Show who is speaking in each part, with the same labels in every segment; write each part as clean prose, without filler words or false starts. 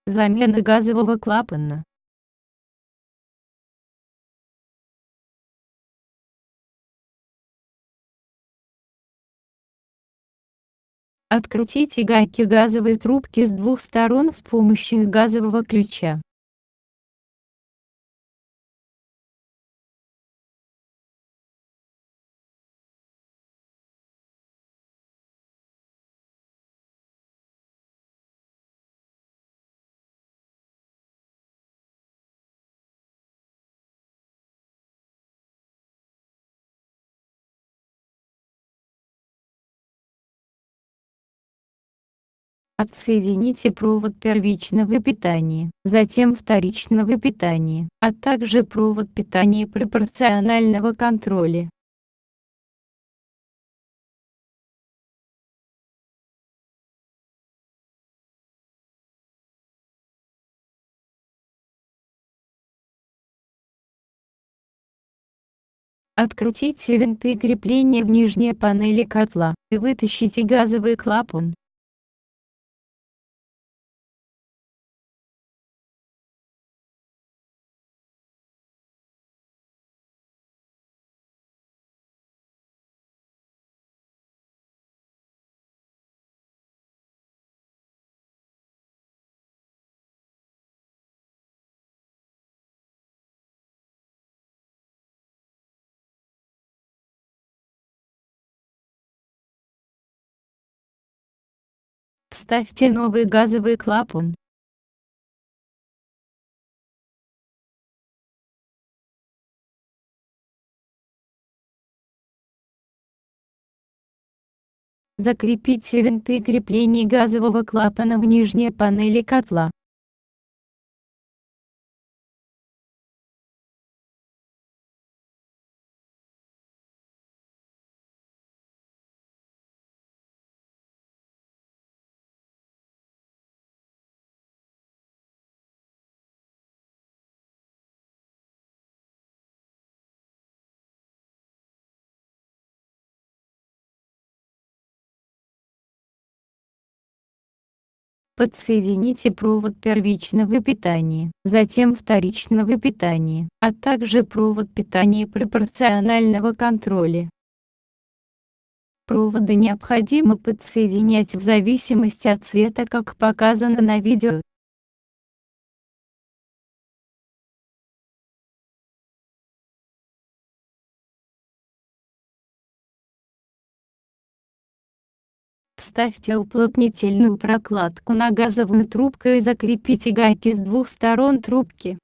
Speaker 1: Замена газового клапана. Открутите гайки газовой трубки с двух сторон с помощью газового ключа. Отсоедините провод первичного питания, затем вторичного питания, а также провод питания пропорционального контроля. Открутите винты крепления в нижней панели котла и вытащите газовый клапан. Вставьте новый газовый клапан. Закрепите винты крепления газового клапана в нижней панели котла. Подсоедините провод первичного питания, затем вторичного питания, а также провод питания пропорционального контроля. Проводы необходимо подсоединять в зависимости от цвета, как показано на видео. Вставьте уплотнительную прокладку на газовую трубку и закрепите гайки с двух сторон трубки.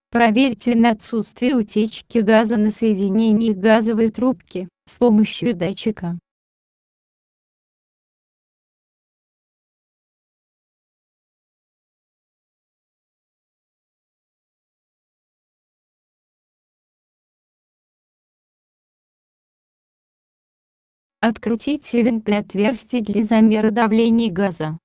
Speaker 1: Проверьте на отсутствие утечки газа на соединении газовой трубки с помощью датчика. Открутите винты отверстий для замера давления газа.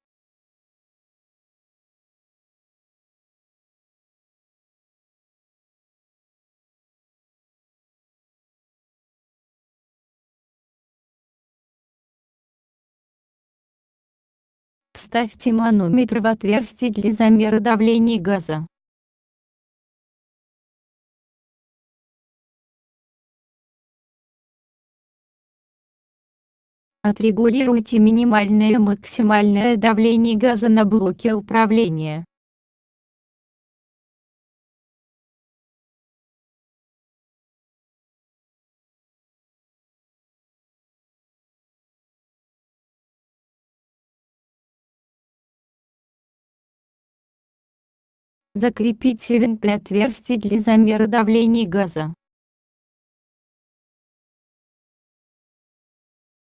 Speaker 1: Вставьте манометр в отверстие для замера давления газа. Отрегулируйте минимальное и максимальное давление газа на блоке управления. Закрепите винты отверстий для замера давления газа.